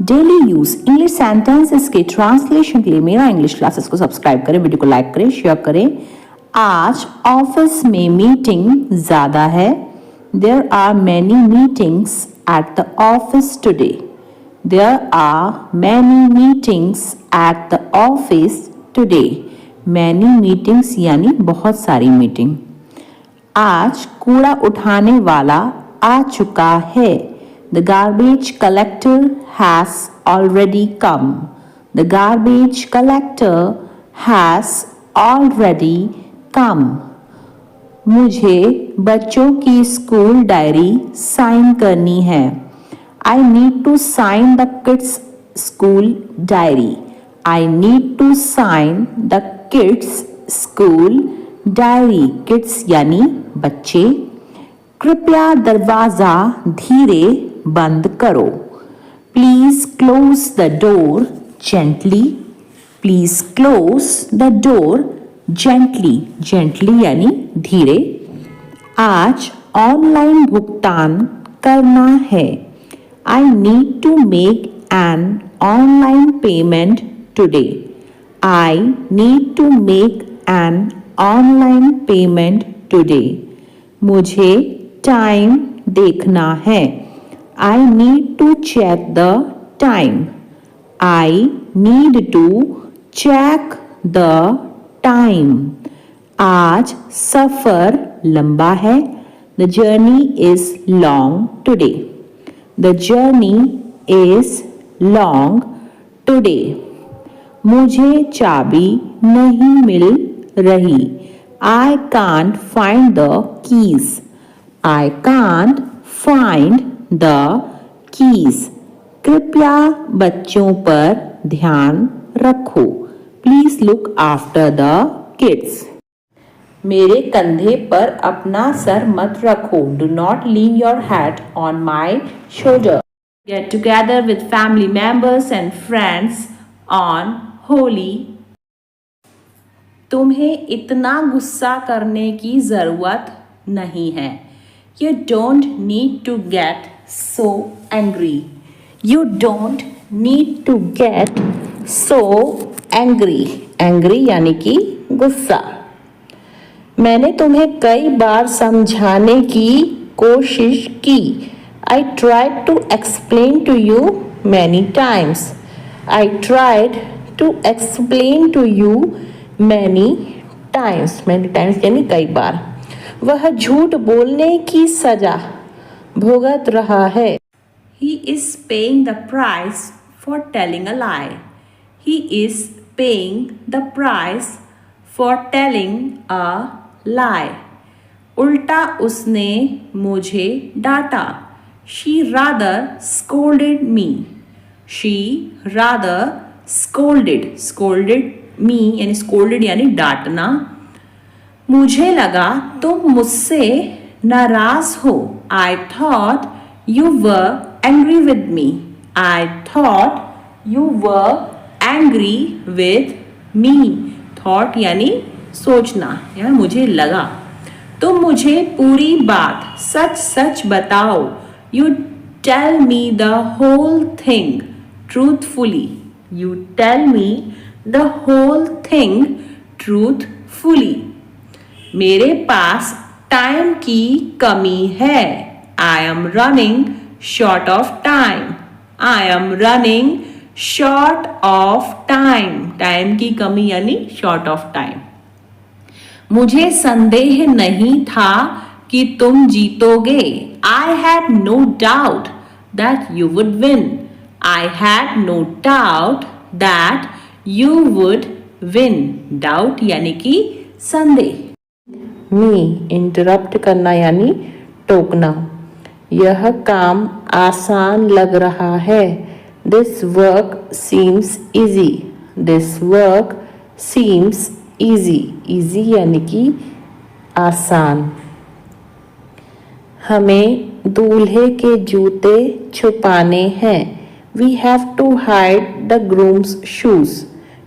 Daily use English sentences के translation के लिए मेरा इंग्लिश क्लासेस को सब्सक्राइब करें, वीडियो को लाइक करें, शेयर करें। आज ऑफिस में मीटिंग ज़्यादा है। There are many meetings at the office today. There are many meetings at the office today. Many meetings यानी बहुत सारी मीटिंग। आज कूड़ा उठाने वाला आ चुका है। The garbage collector has already come. The garbage collector has already come. मुझे बच्चों की स्कूल डायरी साइन करनी है। I need to sign the kids' school diary. I need to sign the kids' school diary. Kids यानी बच्चे। कृपया दरवाज़ा धीरे बंद करो। Please close the door gently. Please close the door gently. Gently यानी धीरे। आज ऑनलाइन भुगतान करना है। I need to make an online payment today. I need to make an online payment today. मुझे टाइम देखना है। I need to check the time. I need to check the time. आज सफ़र लंबा है। The journey is long today. The journey is long today. मुझे चाबी नहीं मिल रही। I can't find the keys. I can't find the keys. कृपया बच्चों पर ध्यान रखो। Please look after the kids. मेरे कंधे पर अपना सर मत रखो। Do not lean your head on my shoulder. Get together with family members and friends on Holi. तुम्हें इतना गुस्सा करने की ज़रूरत नहीं है। You don't need to get so angry. You don't need to get so angry. Angry यानी कि गुस्सा। मैंने तुम्हें कई बार समझाने की कोशिश की। I tried to explain to you many times. I tried to explain to you many times. Many times यानी कई बार। वह झूठ बोलने की सजा भुगत रहा है। He is paying the price for telling a lie. He is paying the price for telling a lie. उल्टा उसने मुझे डांटा। She rather scolded me. She rather scolded me यानी scolded यानी डांटना। मुझे लगा तुम मुझसे नाराज हो। I thought you were angry with me. I thought you were angry with me. Thought यानी सोचना या मुझे लगा। तुम मुझे पूरी बात सच सच बताओ। You tell me the whole thing truthfully. You tell me the whole thing truthfully. मेरे पास टाइम की कमी है। I am running short of time. I am running short of time. Time की कमी यानी short of time. मुझे संदेह नहीं था कि तुम जीतोगे। I had no doubt that you would win. I had no doubt that you would win. Doubt यानी कि संदेह। मी इंटरप्ट करना यानी टोकना। यह काम आसान लग रहा है। This work seems easy. This work seems easy. Easy यानी कि आसान। हमें दूल्हे के जूते छुपाने हैं। We have to hide the groom's shoes.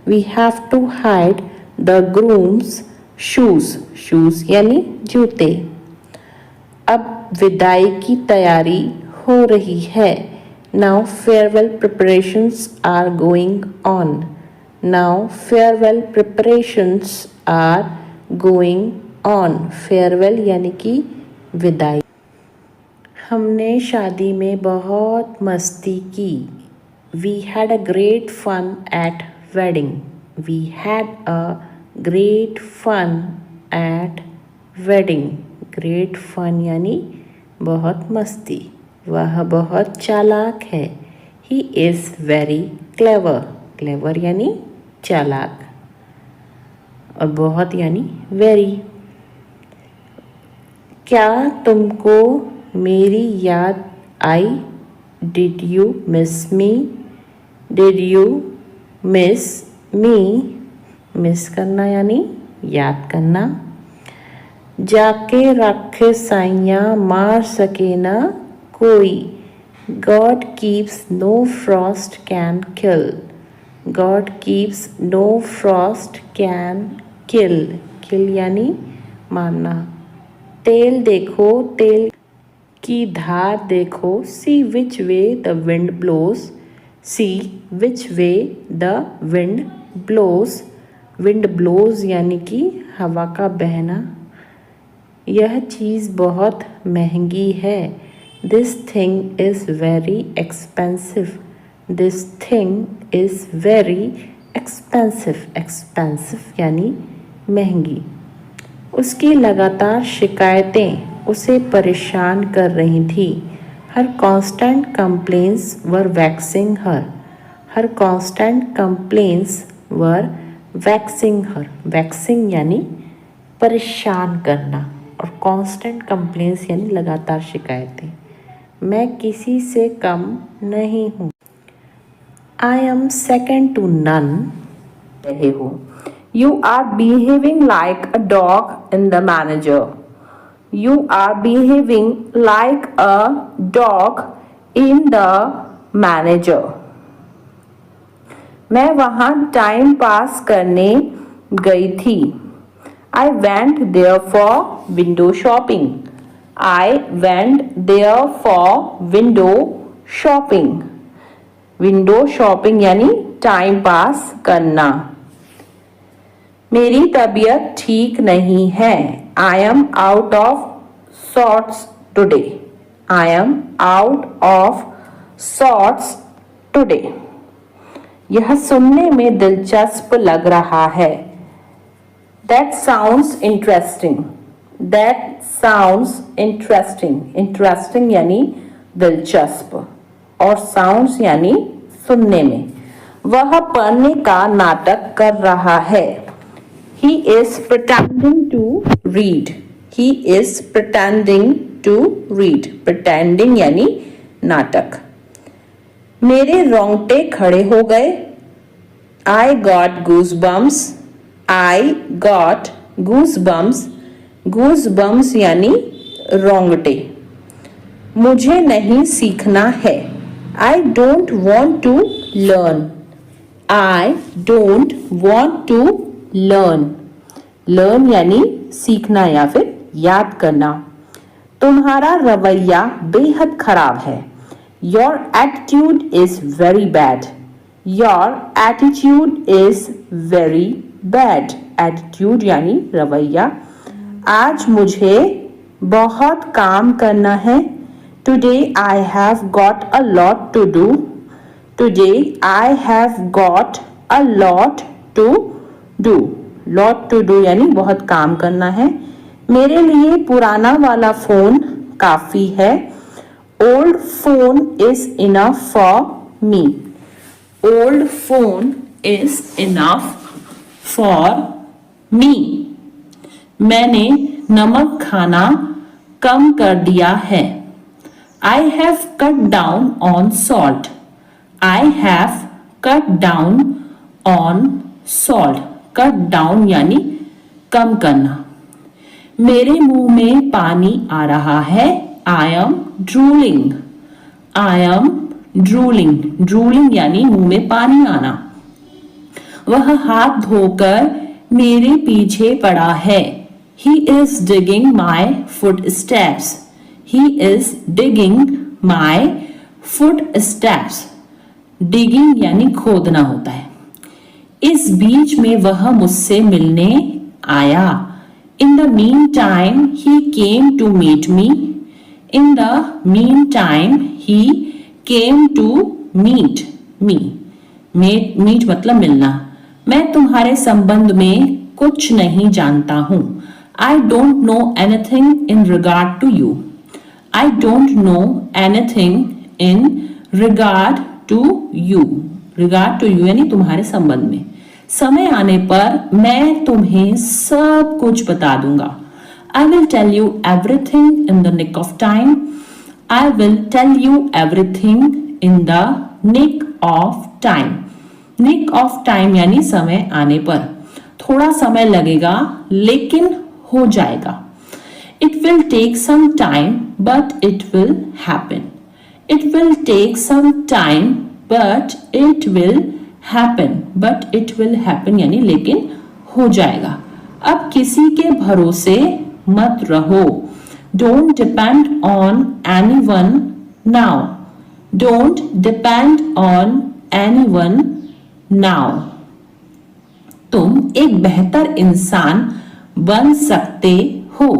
We have to hide the groom's shoes. Shoes यानी जूते। अब विदाई की तैयारी हो रही है। Now farewell preparations are going on. Now farewell preparations are going on. Farewell यानी कि विदाई। हमने शादी में बहुत मस्ती की। We had a great fun at wedding. We had a great fun at wedding. Great fun यानी बहुत मस्ती। वह बहुत चालाक है। He is very clever. Clever यानी चालाक और बहुत यानी very। क्या तुमको मेरी याद आई? Did you miss me? Did you miss me? Miss करना यानी याद करना। जाके राखे साइयाँ मार सके ना कोई। God keeps no frost can kill. God keeps no frost can kill. Kill यानी मारना। तेल देखो, तेल की धार देखो। See which way the wind blows. See which way the wind blows. Wind blows यानी कि हवा का बहना। यह चीज़ बहुत महंगी है। This thing is very expensive. This thing is very expensive. Expensive यानी महंगी। उसकी लगातार शिकायतें उसे परेशान कर रही थी। Her constant complaints were vexing her. Her constant complaints were vexing her. Vexing यानी परेशान करना और कांस्टेंट कंप्लेंट्स यानी लगातार शिकायतें। मैं किसी से कम नहीं हूँ। I am second to none. रहे हो। You are behaving like a dog in the manager. You are behaving like a dog in the manager. मैं वहाँ टाइम पास करने गई थी। I went there for window shopping. I went there for window shopping. Window shopping यानी time pass करना। मेरी तबीयत ठीक नहीं है। I am out of sorts today. I am out of sorts today. यह सुनने में दिलचस्प लग रहा है। That sounds interesting. That sounds interesting. Interesting यानी दिलचस्प और sounds यानी सुनने में। वह पढ़ने का नाटक कर रहा है। He is pretending to read. He is pretending to read. Pretending यानी नाटक। मेरे रोंगटे खड़े हो गए। I got goosebumps. I got goosebumps. Goosebumps यानी रोंगटे। मुझे नहीं सीखना है। I don't want to learn. I don't want to learn. Learn यानी सीखना या फिर याद करना। तुम्हारा रवैया बेहद खराब है। Your attitude is very bad. Your attitude is very bad. Attitude यानी रवैया। आज मुझे बहुत काम करना है। Today I have got a lot to do. Today I have got a lot to do. Lot to do यानी बहुत काम करना है। मेरे लिए पुराना वाला फोन काफी है। Old phone is enough for me. Old phone is enough for me. मैंने नमक खाना कम कर दिया है। I have cut down on salt. I have cut down on salt. Cut down यानी कम करना। मेरे मुंह में पानी आ रहा है। I am drooling. I am drooling. Drooling यानी मुंह में पानी आना। वह हाथ धोकर मेरे पीछे पड़ा है। He is digging my footsteps. He is digging my foot steps, digging यानी खोदना होता है। इस बीच में वह मुझसे मिलने आया। In the meantime he came to meet me. In the meantime he came to meet me. Meet मतलब मिलना। मैं तुम्हारे संबंध में कुछ नहीं जानता हूं। I don't know anything in regard to you. I don't know anything in regard to you. Regard to you यानी तुम्हारे संबंध में। समय आने पर मैं तुम्हें सब कुछ बता दूंगा। I will tell you everything in the nick of time. I will tell you everything in the nick of time. Nick of time यानी समय आने पर। थोड़ा समय लगेगा लेकिन हो जाएगा। It will take some time but it will happen. It will take some time but it will happen. But it will happen यानी लेकिन हो जाएगा। अब किसी के भरोसे मत रहो। Don't depend on anyone now. Don't depend on anyone now. तुम एक बेहतर इंसान बन सकते हो।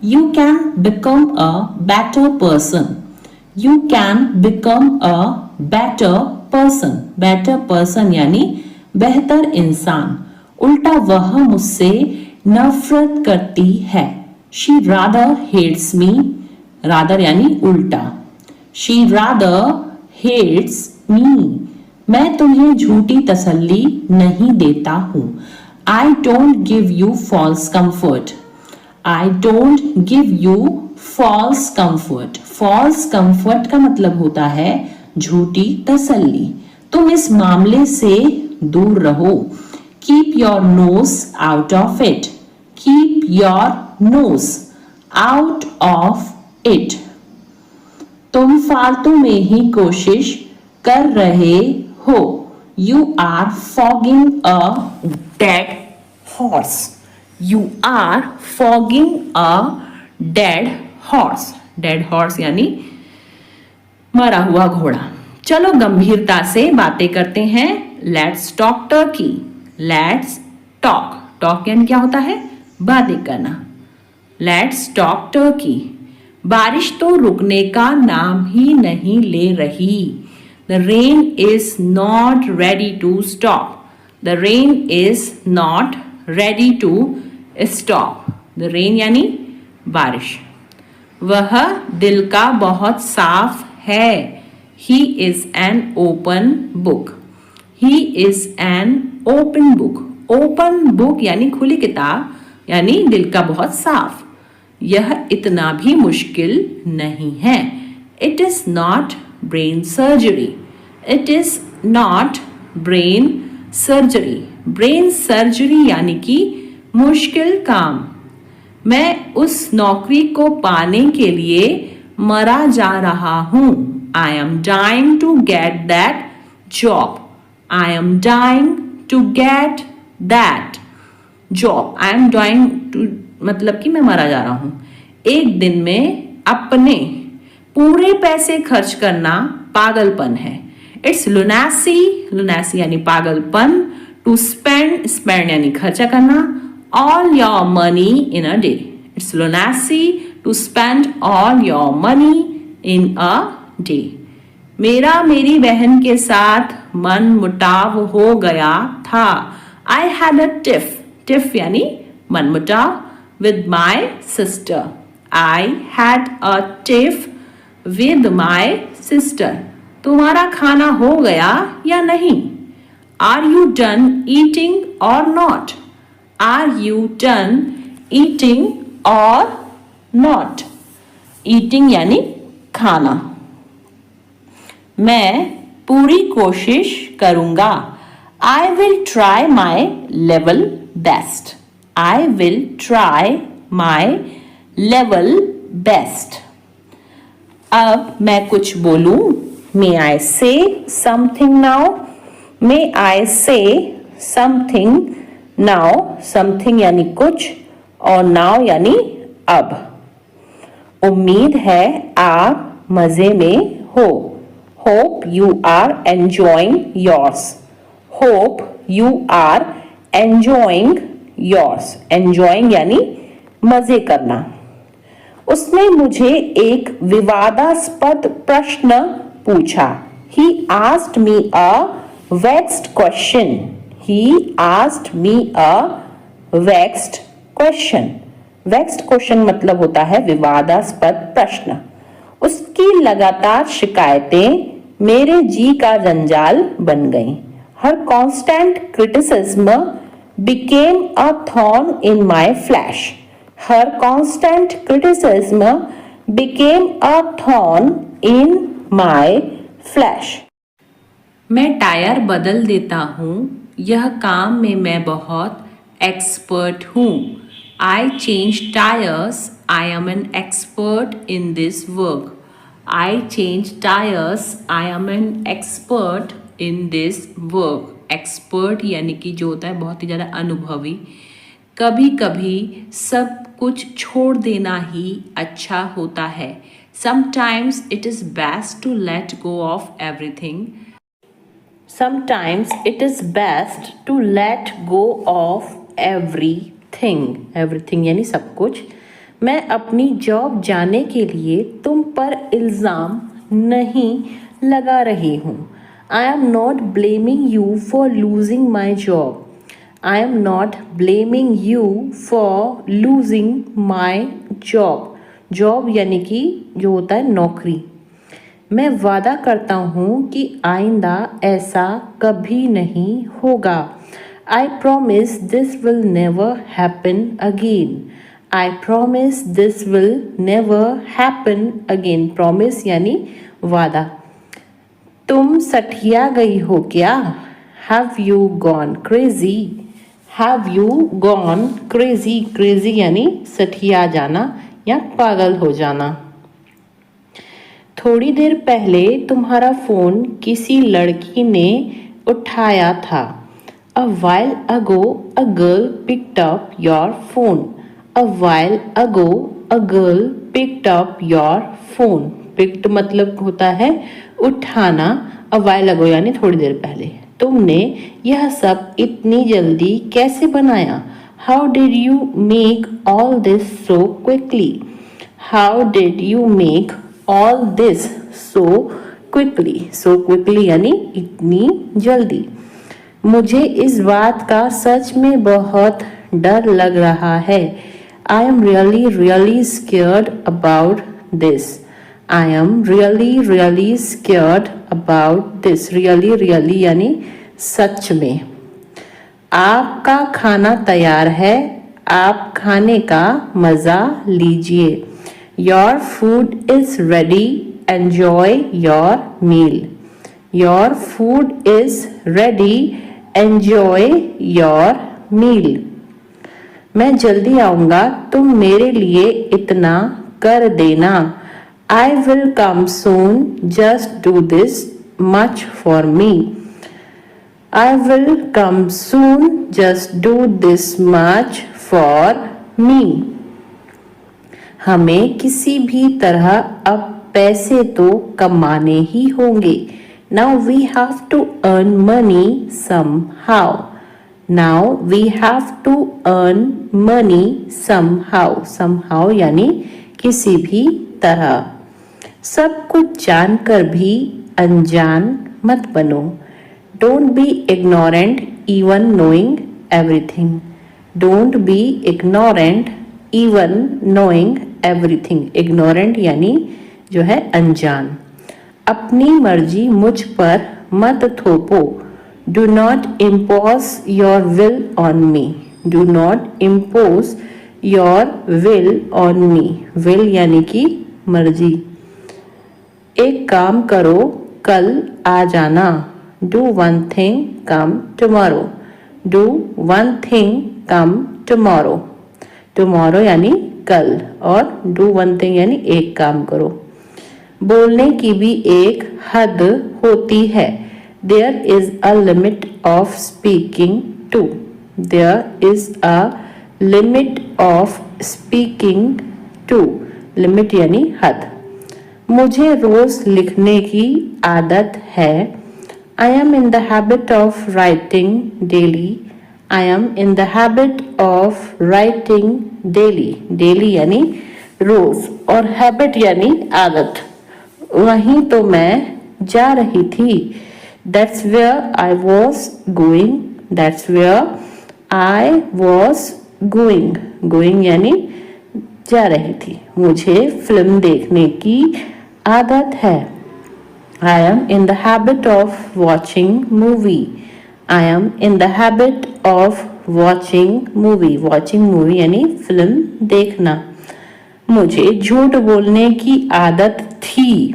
You can become a better person. You can become a better person. Better person यानी बेहतर इंसान। उल्टा वह मुझसे नफरत करती है। She rather hates me. Rather यानी उल्टा। She rather hates me. मैं तुम्हें झूठी तसल्ली नहीं देता हूं। I don't give you false comfort. I don't give you false comfort. False comfort का मतलब होता है झूठी तसल्ली। तुम इस मामले से दूर रहो। Keep your nose out of it. Keep your nose out of it. तुम फालतू में ही कोशिश कर रहे हो। You are fogging a dead horse. You are fogging a dead horse. Dead horse यानी मरा हुआ घोड़ा। चलो गंभीरता से बातें करते हैं। Let's talk turkey. Let's talk. Talk यानी क्या होता है? बातें करना। Let's talk turkey. बारिश तो रुकने का नाम ही नहीं ले रही। The rain is not ready to stop. The rain is not ready to stop. The rain यानी बारिश। वह दिल का बहुत साफ है। He is an open book. He is an open book. Open book यानी खुली किताब यानी दिल का बहुत साफ। यह इतना भी मुश्किल नहीं है। It is not brain surgery. It is not brain surgery. Brain surgery यानी कि मुश्किल काम। मैं उस नौकरी को पाने के लिए मरा जा रहा हूं। I am dying to get that job. I am dying to get that job. I am dying to मतलब कि मैं मरा जा रहा हूं। एक दिन में अपने पूरे पैसे खर्च करना पागलपन है। It's lunacy. Lunacy यानी पागलपन। To spend. Spend यानी खर्चा करना। All your money in a day. It's lunacy to spend all your money in a day. मेरा मेरी बहन के साथ मन मुटाव हो गया था। I had a tiff. Tiff यानी मन मुटाव with my sister. I had a tiff with my sister. तुम्हारा खाना हो गया या नहीं? Are you done eating or not? Are you done eating or not? Eating यानी खाना। मैं पूरी कोशिश करूंगा। I will try my level best. I will try my level best. अब मैं कुछ बोलूं। May I say something now? May I say something now? Something यानी कुछ और now यानी अब। उम्मीद है आप मजे में हो। Hope you are enjoying yours, hope you are enjoying yours, enjoying यानी मजे करना। उसने मुझे एक विवादास्पद प्रश्न पूछा। He asked me a vexed question. He asked me a vexed question. Vexed question मतलब होता है विवादास्पद प्रश्न। उसकी लगातार शिकायतें मेरे जी का जंजाल बन गईं। Her constant criticism became a thorn in my flesh. Her constant criticism became a thorn in my flesh. मैं टायर बदल देता हूँ, यह काम में मैं बहुत एक्सपर्ट हूँ। I change tires, I am an expert in this work. I change tires, I am an expert in this work. Expert यानी कि जो होता है बहुत ही ज़्यादा अनुभवी। कभी कभी सब कुछ छोड़ देना ही अच्छा होता है। Sometimes it is best to let go of everything. Sometimes it is best to let go of everything. Everything यानी सब कुछ। मैं अपनी जॉब जाने के लिए तुम पर इल्ज़ाम नहीं लगा रही हूँ। I am not blaming you for losing my job. I am not blaming you for losing my job. Job यानी कि जो होता है नौकरी। मैं वादा करता हूँ कि आइंदा ऐसा कभी नहीं होगा। I promise this will never happen again. I promise this will never happen again. Promise यानी वादा। तुम सठिया गई हो क्या? Have you gone crazy? Have you gone crazy? Crazy यानी सठिया जाना या पागल हो जाना। थोड़ी देर पहले तुम्हारा फोन किसी लड़की ने उठाया था। A while ago a girl picked up your phone. A while ago a girl picked up your phone. Picked मतलब होता है उठाना। A while ago यानी थोड़ी देर पहले। तुमने यह सब इतनी जल्दी कैसे बनाया? How did you make all this so quickly? How did you make all this so quickly? So quickly यानी इतनी जल्दी। मुझे इस बात का सच में बहुत डर लग रहा है। I am really really scared about this. I am really really scared about this. Really really यानी सच में। आपका खाना तैयार है, आप खाने का मज़ा लीजिए। Your food is ready, enjoy your meal. Your food is ready, enjoy your meal. मैं जल्दी आऊँगा, तुम मेरे लिए इतना कर देना। I will come soon, just do this much for me. I will come soon, just do this much for me. हमें किसी भी तरह अब पैसे तो कमाने ही होंगे। Now we have to earn money somehow. Now we have to earn money somehow. Somehow यानी किसी भी तरह। सब कुछ जानकर भी अनजान मत बनो। Don't be ignorant even knowing everything. Don't be ignorant even knowing everything. Ignorant यानी जो है अनजान। अपनी मर्जी मुझ पर मत थोपो। Do not impose your will on me. Do not impose your will on me. Will यानी कि मर्जी। एक काम करो, कल आ जाना। Do one thing, come tomorrow. Do one thing, come tomorrow. Tomorrow यानी कल और do one thing यानी एक काम करो। बोलने की भी एक हद होती है। There is a limit of speaking too. There is a limit of speaking too. Limit यानी हद। मुझे रोज लिखने की आदत है। I am in the habit of writing daily. I am in the habit of writing daily. Daily यानी रोज और habit यानी आदत। वहीं तो मैं जा रही थी। That's where I was going. That's where I was going. Going यानी जा रही थी। मुझे फिल्म देखने की आदत है। I am in the habit of watching movie. I am in the habit of watching movie. Watching movie यानी फिल्म देखना। मुझे झूठ बोलने की आदत थी।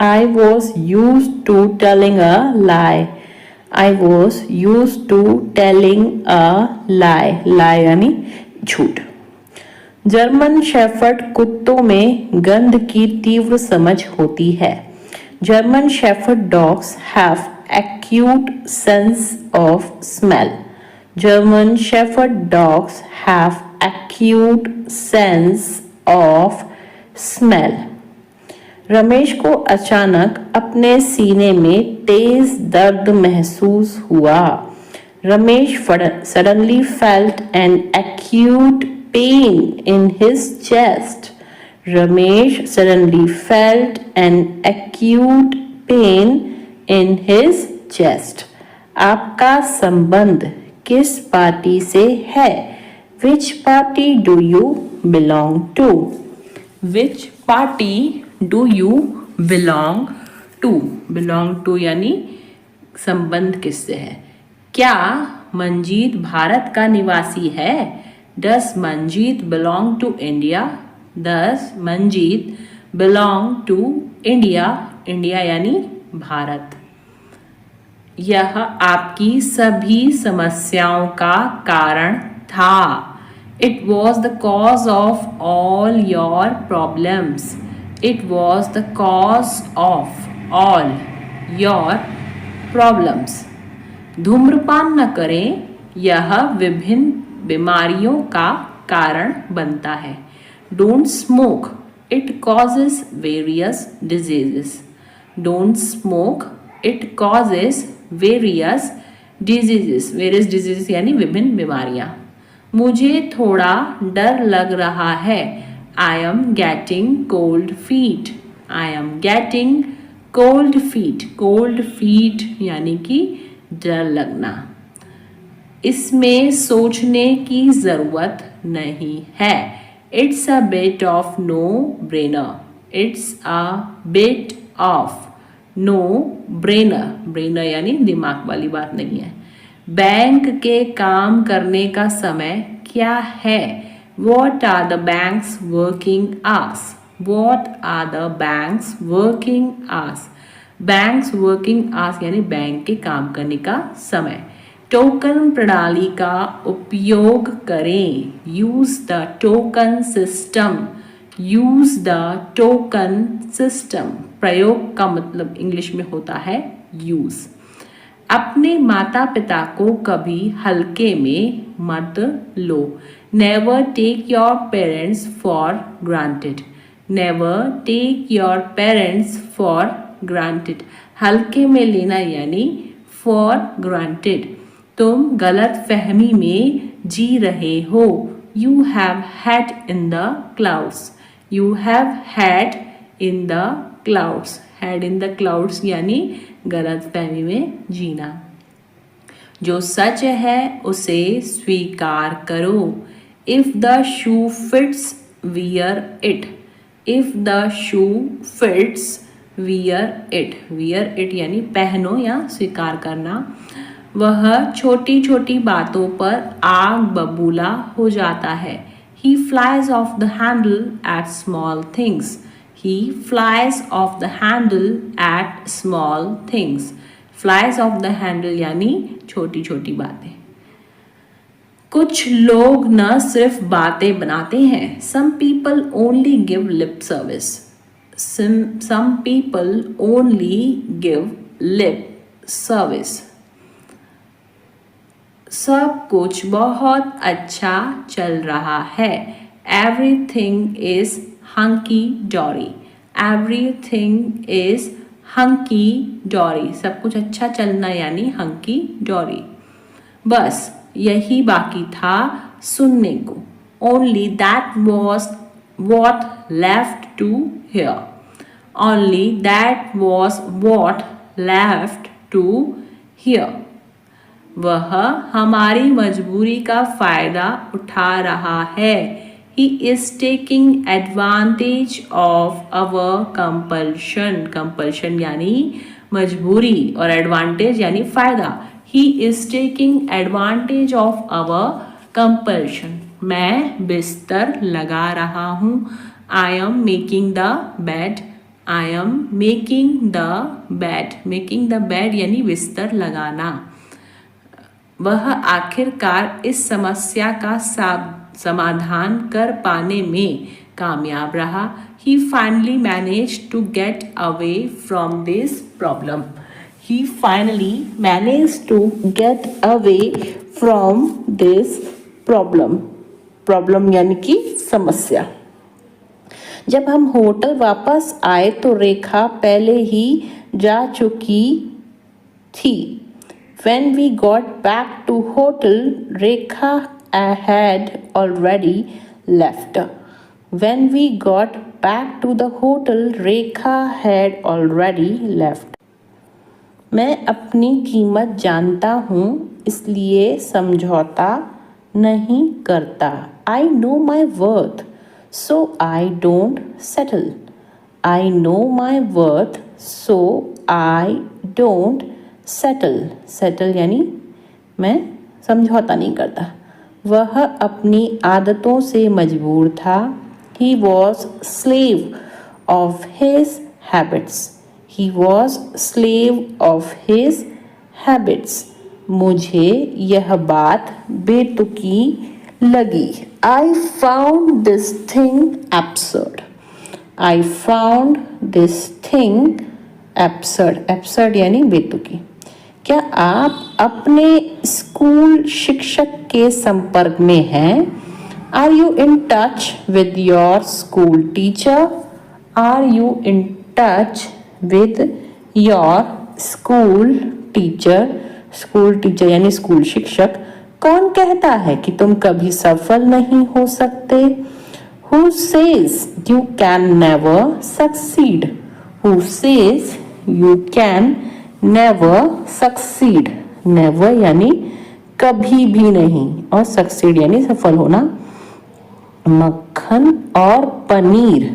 I was used to telling a lie. I was used to telling a lie. Lie यानी झूठ। जर्मन शेफर्ड कुत्तों में गंध की तीव्र समझ होती है। German Shepherd dogs have acute sense of smell. German Shepherd dogs have acute sense of smell. Ramesh को अचानक अपने सीने में तेज दर्द महसूस हुआ। Ramesh suddenly felt an acute pain in his chest. Ramesh suddenly felt an acute pain in his chest. आपका संबंध किस पार्टी से है? Which party do you belong to? Which party do you belong to? Belong to यानी संबंध किससे है? क्या मंजीत भारत का निवासी है? Does Manjeet belong to India? Does Manjeet belong to India? India यानी भारत। यह आपकी सभी समस्याओं का कारण था। It was the cause of all your problems. It was the cause of all your problems. धूम्रपान न करें, यह विभिन्न बीमारियों का कारण बनता है। Don't smoke. It causes various diseases. Don't smoke. It causes various diseases. Various diseases यानी विभिन्न बीमारियां। मुझे थोड़ा डर लग रहा है। I am getting cold feet. I am getting cold feet. Cold feet यानी कि डर लगना। इसमें सोचने की जरूरत नहीं है। It's a bit of no-brainer. It's a bit of no-brainer. Brainer यानी दिमाग वाली बात नहीं है। बैंक के काम करने का समय क्या है? What are the bank's working hours? What are the bank's working hours? Bank's working hours यानी बैंक के काम करने का समय। टोकन प्रणाली का उपयोग करें। Use the token system. Use the token system. प्रयोग का मतलब इंग्लिश में होता है यूज। अपने माता पिता को कभी हल्के में मत लो। Never take your parents for granted. Never take your parents for granted. हल्के में लेना यानी फॉर ग्रांटेड। तुम गलत फहमी में जी रहे हो। You have had in the clouds. You have had in the clouds. Had in the clouds यानी गलत फहमी में जीना। जो सच है उसे स्वीकार करो। If the shoe fits wear it. If the shoe fits wear it. Wear it यानी पहनो या स्वीकार करना। वह छोटी छोटी बातों पर आग बबूला हो जाता है। He flies off the handle at small things. He flies off the handle at small things. Flies off the handle यानी छोटी छोटी बातें। कुछ लोग न सिर्फ बातें बनाते हैं। Some people only give lip service. Some people only give lip service. सब कुछ बहुत अच्छा चल रहा है। Everything is hunky dory. Everything is hunky dory, सब कुछ अच्छा चलना यानी हंकी डॉरी। बस यही बाकी था सुनने को। Only that was what left to hear, only that was what left to hear. वह हमारी मजबूरी का फायदा उठा रहा है। He is taking advantage of our compulsion. Compulsion यानी मजबूरी और advantage यानी फायदा। He is taking advantage of our compulsion. मैं बिस्तर लगा रहा हूँ। I am making the bed. I am making the bed. Making the bed यानी बिस्तर लगाना। वह आखिरकार इस समस्या का समाधान कर पाने में कामयाब रहा। He finally managed to get away from this problem. He finally managed to get away from this problem. Problem यानी कि समस्या। जब हम होटल वापस आए तो रेखा पहले ही जा चुकी थी। When we got back to hotel, Rekha had already left. When we got back to the hotel, Rekha had already left. मैं अपनी कीमत जानता हूँ इसलिए समझौता नहीं करता। I know my worth, so I don't settle. I know my worth, so I don't settle यानी मैं समझौता नहीं करता। वह अपनी आदतों से मजबूर था। He was slave of his habits. He was slave of his habits. मुझे यह बात बेतुकी लगी। I found this thing absurd. I found this thing absurd. Absurd यानी बेतुकी। क्या आप अपने स्कूल शिक्षक के संपर्क में हैं? Are you in touch with your school teacher? Are you in touch with your school teacher? School teacher यानी स्कूल शिक्षक। कौन कहता है कि तुम कभी सफल नहीं हो सकते? Who says you can never succeed? Who says you can never succeed? never यानी कभी भी नहीं और succeed यानी सफल होना। मक्खन और पनीर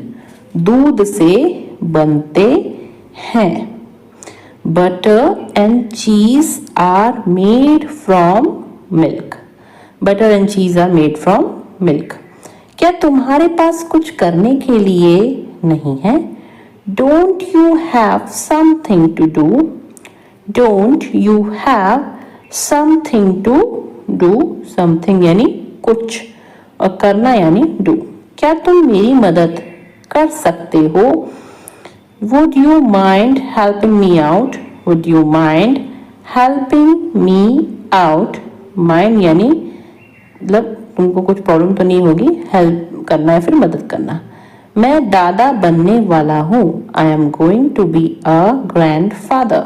दूध से बनते हैं। Butter and cheese are made from milk. Butter and cheese are made from milk. क्या तुम्हारे पास कुछ करने के लिए नहीं है? Don't you have something to do? Don't you have something to do? Something यानी कुछ और करना यानी do. क्या तुम मेरी मदद कर सकते हो? Would you mind helping me out? Would you mind helping me out? Mind यानी मतलब तुमको कुछ प्रॉब्लम तो नहीं होगी, हेल्प करना है फिर मदद करना। मैं दादा बनने वाला हूँ। I am going to be a grandfather.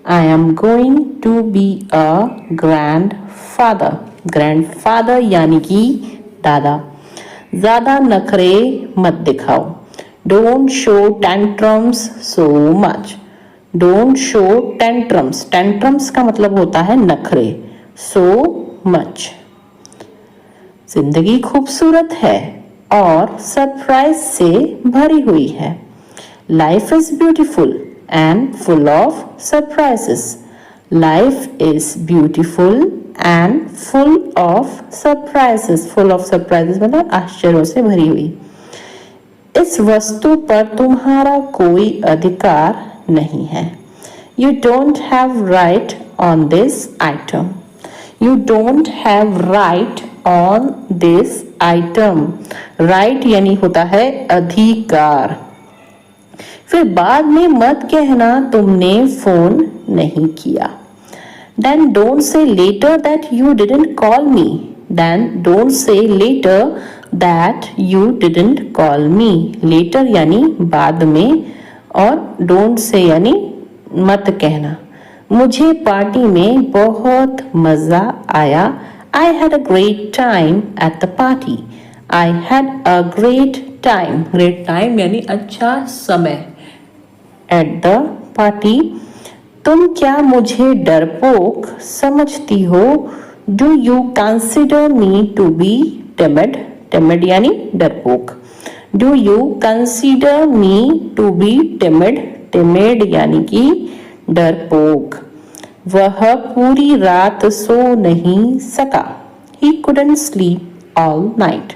I am going to be a grandfather. Grandfather यानी कि दादा। ज़्यादा नखरे मत दिखाओ। Don't show tantrums so much. Don't show tantrums. Tantrums का मतलब होता है नखरे। So much. जिंदगी खूबसूरत है और सरप्राइज से भरी हुई है। Life is beautiful and full of surprises. Life is beautiful and full of surprises. Full of surprises मतलब आश्चर्यों से भरी हुई। इस वस्तु पर तुम्हारा कोई अधिकार नहीं है। You don't have right on this item. You don't have right on this item. Right यानी होता है अधिकार। फिर बाद में मत कहना तुमने फोन नहीं किया। Then don't say later that you didn't call me. Then don't say later that you didn't call me. Later यानी बाद में, और डोंट से यानी मत कहना। मुझे पार्टी में बहुत मजा आया। I had a great time at the party. I had a great time. Great time यानी अच्छा समय। At the party. तुम क्या मुझे डरपोक समझती हो? Do you consider me to be timid? Timid यानी डरपोक। Do you consider me to be timid? Timid यानी कि डरपोक। वह पूरी रात सो नहीं सका। He couldn't sleep all night.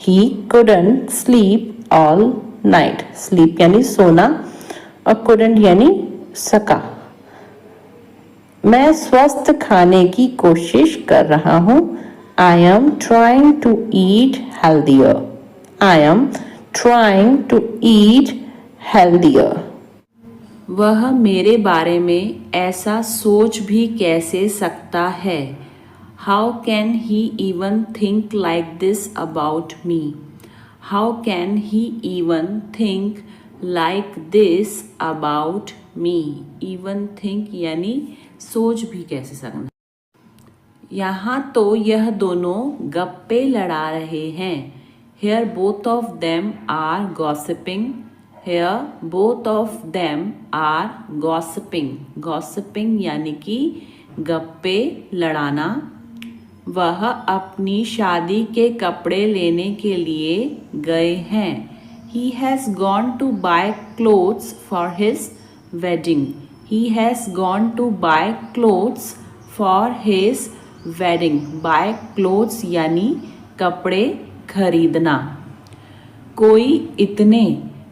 He couldn't sleep all night. Sleep यानी सोना और couldn't यानी सका। मैं स्वस्थ खाने की कोशिश कर रहा हूँ। I am trying to eat healthier. I am trying to eat healthier. वह मेरे बारे में ऐसा सोच भी कैसे सकता है? How can he even think like this about me? How can he even think like this about me? Even think यानी सोच भी कैसे सकना। यहाँ तो यह दोनों गप्पे लड़ा रहे हैं। Here both of them are gossiping. Here both of them are gossiping. Gossiping यानी कि गप्पे लड़ाना। वह अपनी शादी के कपड़े लेने के लिए गए हैं। He has gone to buy clothes for his wedding. He has gone to buy clothes for his wedding. Buy clothes यानी कपड़े खरीदना। कोई इतने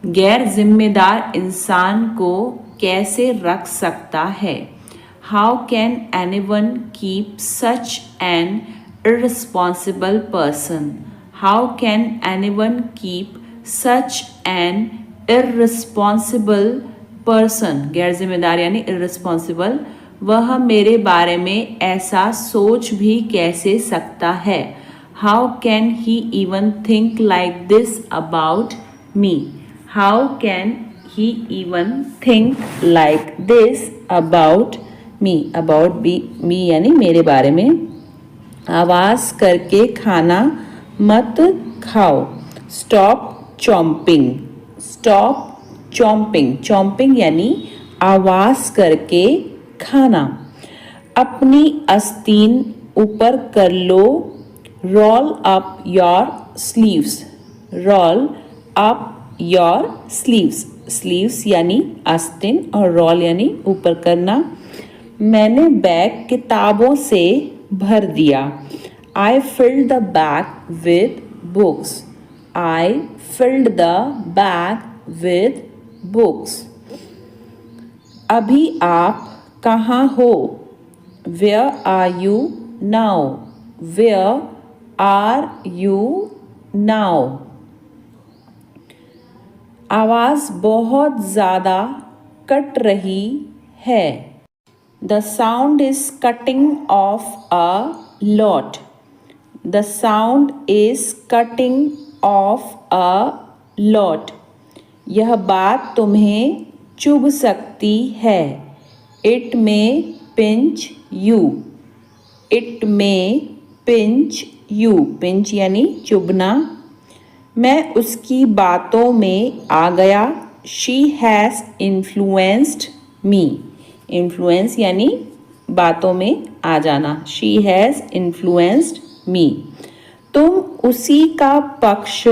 गैर जिम्मेदार इंसान को कैसे रख सकता है? How can anyone keep such an irresponsible person? How can anyone keep such an irresponsible person? गैर जिम्मेदार यानी irresponsible। वह मेरे बारे में ऐसा सोच भी कैसे सकता है? How can he even think like this about me? How can he even think like this about me? About me यानी मेरे बारे में। आवाज़ करके खाना मत खाओ। Stop chomping. Stop chomping. Chomping यानी आवाज़ करके खाना। अपनी आस्तीन ऊपर कर लो। Roll up your sleeves. Roll up your sleeves. Sleeves यानी आस्तीन और roll यानी ऊपर करना। मैंने बैग किताबों से भर दिया। I filled the bag with books. I filled the bag with books. अभी आप कहाँ हो? Where are you now? Where are you now? आवाज़ बहुत ज़्यादा कट रही है। The sound is cutting off a lot. The sound is cutting off a lot. यह बात तुम्हें चुभ सकती है। It may pinch you. It may pinch you. Pinch यानी चुभना। मैं उसकी बातों में आ गया। She has influenced me. Influence यानी बातों में आ जाना। She has influenced me. तुम उसी का पक्ष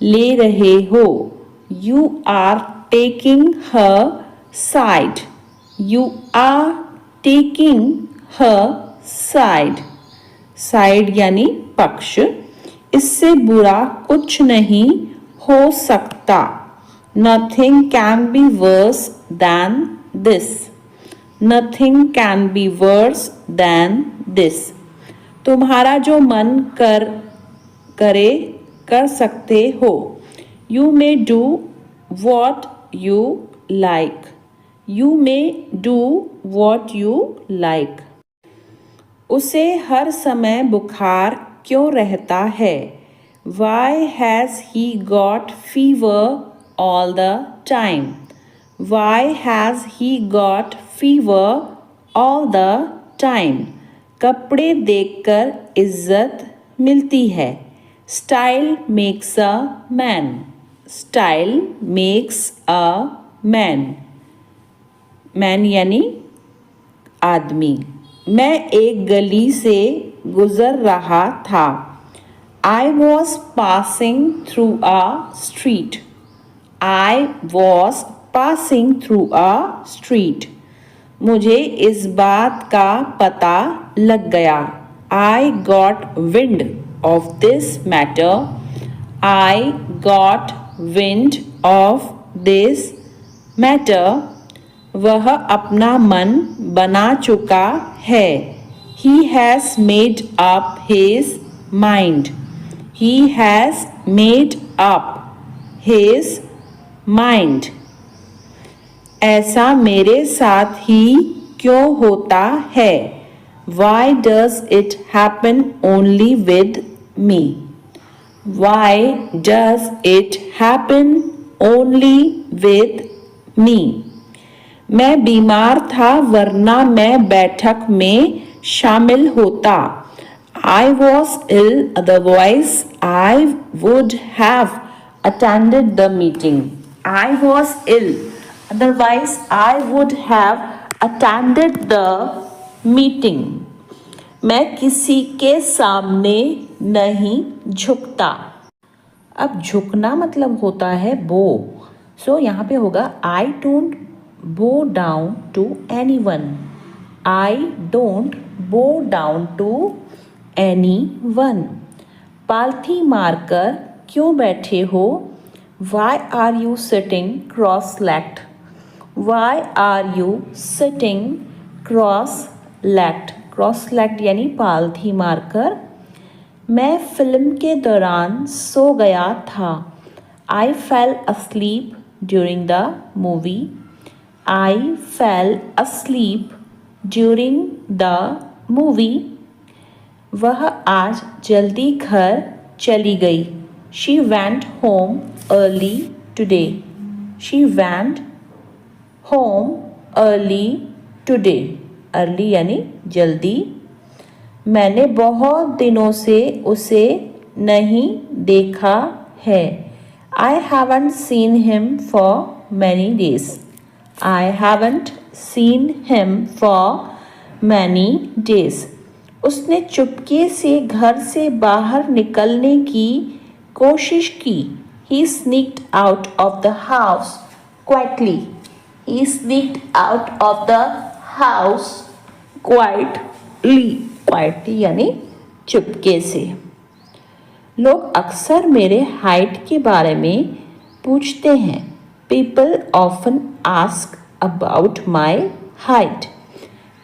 ले रहे हो। You are taking her side. You are taking her side. Side यानी पक्ष। इससे बुरा कुछ नहीं हो सकता। Nothing can be worse than this. Nothing can be worse than this. तुम्हारा जो मन करे कर सकते हो। You may do what you like. You may do what you like. उसे हर समय बुखार क्यों रहता है? Why has he got fever all the time? Why has he got fever all the time? कपड़े देखकर इज्जत मिलती है. Style makes a man. Style makes a man. Man यानी आदमी. मैं एक गली से गुजर रहा था. I was passing through a street. I was passing through a street. मुझे इस बात का पता लग गया. I got wind of this matter. I got wind of this matter. वह अपना मन बना चुका है. He has made up his mind. He has made up his mind. ऐसा मेरे साथ ही क्यों होता है? Why does it happen only with me? Why does it happen only with me? मैं बीमार था वरना मैं बैठक में शामिल होता. I was ill, otherwise I would have attended the meeting. I was ill, otherwise I would have attended the meeting. मैं किसी के सामने नहीं झुकता. अब झुकना मतलब होता है बो. सो यहाँ पे होगा I don't bow down to anyone. I don't bow down to anyone. पालथी मारकर क्यों बैठे हो? Why are you sitting cross-legged? Why are you sitting cross-legged? Cross-legged यानी पालथी मारकर. मैं फिल्म के दौरान सो गया था. I fell asleep during the movie. I fell asleep during the movie. वह आज जल्दी घर चली गई. She went home early today. She went home early today. Early यानी जल्दी. मैंने बहुत दिनों से उसे नहीं देखा है. I haven't seen him for many days. I haven't seen him for many days. उसने चुपके से घर से बाहर निकलने की कोशिश की. He sneaked out of the house quietly. He sneaked out of the house quietly. Quietly यानी चुपके से. लोग अक्सर मेरे हाइट के बारे में पूछते हैं. People often ask about my height.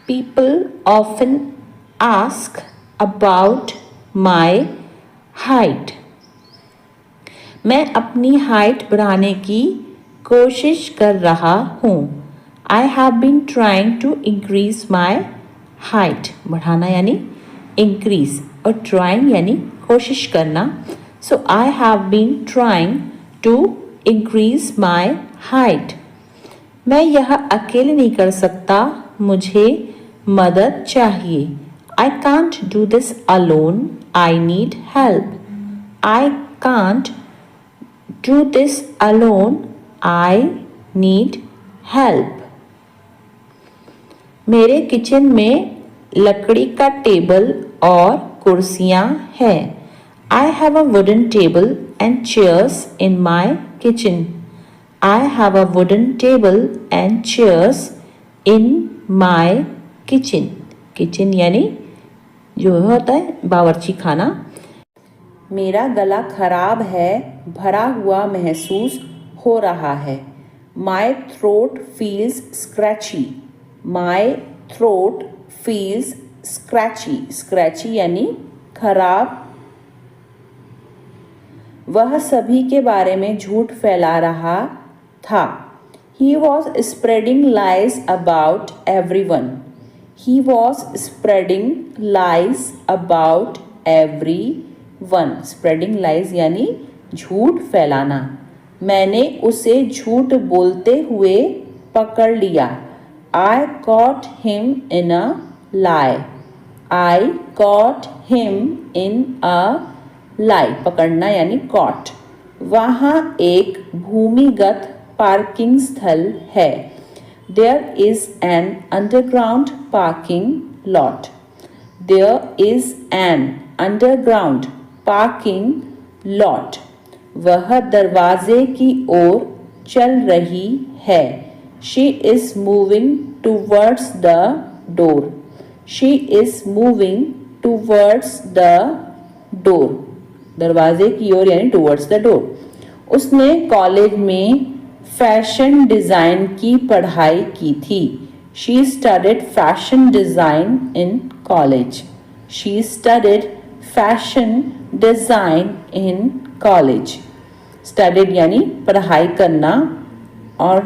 People often ask about my height. मैं अपनी हाइट बढ़ाने की कोशिश कर रहा हूँ. I have been trying to increase my height. बढ़ाना यानी increase और trying यानी कोशिश करना. So I have been trying to increase my height. मैं यह अकेले नहीं कर सकता. मुझे मदद चाहिए. I can't do this alone. I need help. I can't do this alone. I need help. मेरे किचन में लकड़ी का टेबल और कुर्सियाँ हैं. I have a wooden table and chairs in my kitchen. I have a wooden table and chairs in my kitchen. Kitchen यानी जो होता है बावर्ची खाना. मेरा गला खराब है, भरा हुआ महसूस हो रहा है. My throat feels scratchy. My throat feels scratchy. Scratchy यानी खराब. वह सभी के बारे में झूठ फैला रहा था. He was spreading lies about everyone. He was spreading lies about everyone. 1 spreading lies यानी झूठ फैलाना। मैंने उसे झूठ बोलते हुए पकड़ लिया। I caught him in a lie. I caught him in a lie. पकड़ना यानी caught। वहाँ एक भूमिगत पार्किंग स्थल है। There is an underground parking lot. There is an underground parking lot. वह दरवाजे की ओर चल रही है। She is moving towards the door. She is moving towards the door. दरवाजे की ओर यानी towards the door. उसने कॉलेज में फैशन डिज़ाइन की पढ़ाई की थी। She studied fashion design in college. She studied fashion design in college. Studied यानी पढ़ाई करना। और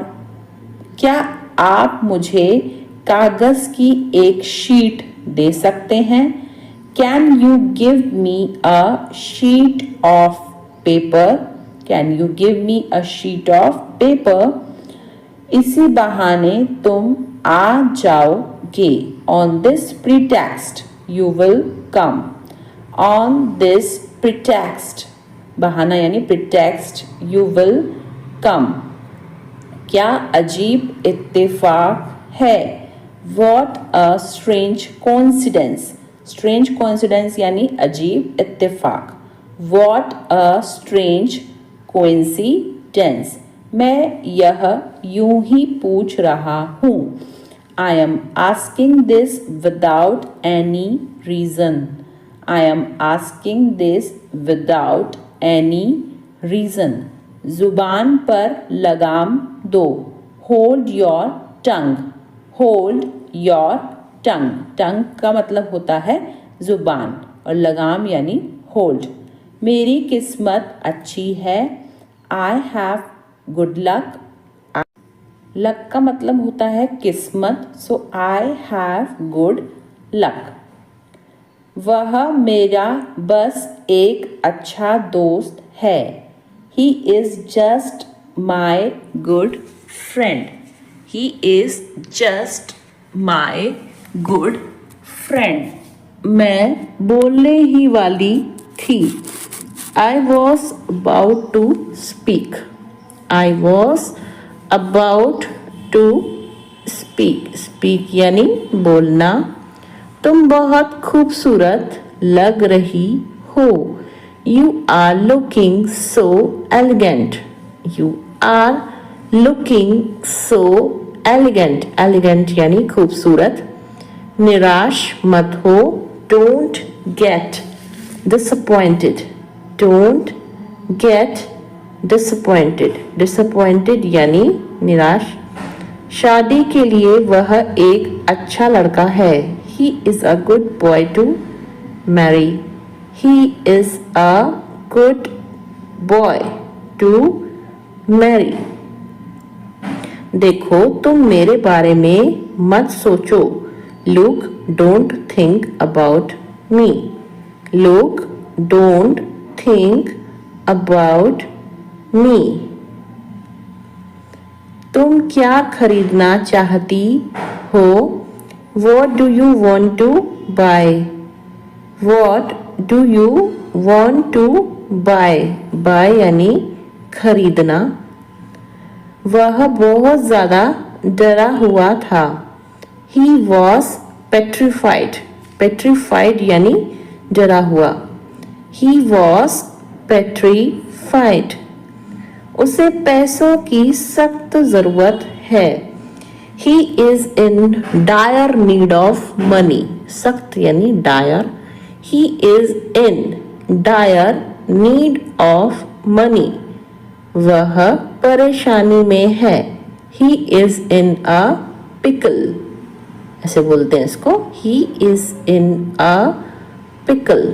क्या आप मुझे कागज की एक शीट दे सकते हैं? Can you give me a sheet of paper? Can you give me a sheet of paper? इसी बहाने तुम आ जाओगे। On this pretext you will come. On this pretext बहाना यानी pretext you will come. क्या अजीब इत्तेफाक है। What a strange coincidence. Strange coincidence यानी अजीब इत्तेफाक। What a strange coincidence. मैं यह यूं ही पूछ रहा हूँ। I am asking this without any reason. I am asking this without any reason. जुबान पर लगाम दो। Hold your tongue. Hold your tongue. Tongue का मतलब होता है जुबान और लगाम यानी hold. मेरी किस्मत अच्छी है। I have good luck. Luck का मतलब होता है किस्मत। So I have good luck. वह मेरा बस एक अच्छा दोस्त है। He is just my good friend. He is just my good friend. मैं बोलने ही वाली थी। I was about to speak. I was about to speak. Speak यानी बोलना। तुम बहुत खूबसूरत लग रही हो। You are looking so elegant. You are looking so elegant. Elegant यानी खूबसूरत। निराश मत हो। Don't get disappointed. Don't get disappointed. Disappointed यानी निराश। शादी के लिए वह एक अच्छा लड़का है। He is a good boy to marry. He is a good boy to marry. देखो तुम मेरे बारे में मत सोचो। Look, don't think about me. Look, don't think about me. तुम क्या खरीदना चाहती हो? What do you want to buy? What do you want to buy? Buy यानी खरीदना। वह बहुत ज़्यादा डरा हुआ था। He was petrified. Petrified यानी डरा हुआ। He was petrified. उसे पैसों की सख्त ज़रूरत है। He is in dire need of money. सख्त यानी dire. He is in dire need of money. वह परेशानी में है। He is in a pickle. ऐसे बोलते हैं इसको। He is in a pickle.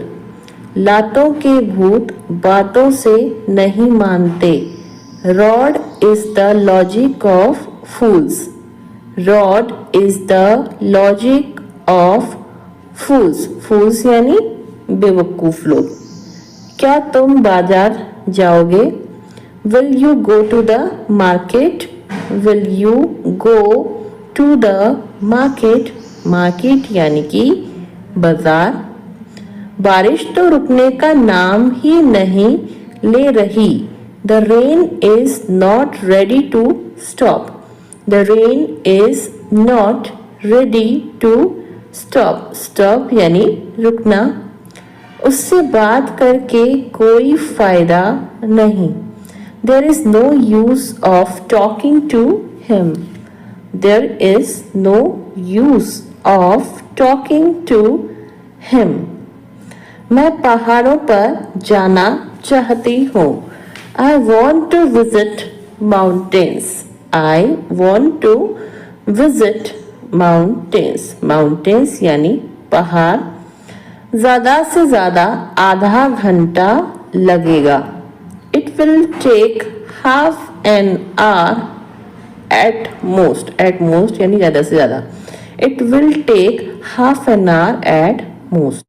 लातों के भूत बातों से नहीं मानते। Rod is the logic of fools. Rod is the logic of fools. Fools यानी बेवकूफ लोग। क्या तुम बाजार जाओगे? Will you go to the market? Will you go to the market? Market यानी कि बाजार। बारिश तो रुकने का नाम ही नहीं ले रही। The rain is not ready to stop. The rain is not ready to stop. Stop यानी रुकना। उससे बात करके कोई फायदा नहीं। There is no use of talking to him. There is no use of talking to him. मैं पहाड़ों पर जाना चाहती हूँ। I want to visit mountains. I want to visit mountains. Mountains यानी पहाड़। ज़्यादा से ज़्यादा आधा घंटा लगेगा। It will take half an hour at most. At most यानी ज़्यादा से ज़्यादा. It will take half an hour at most.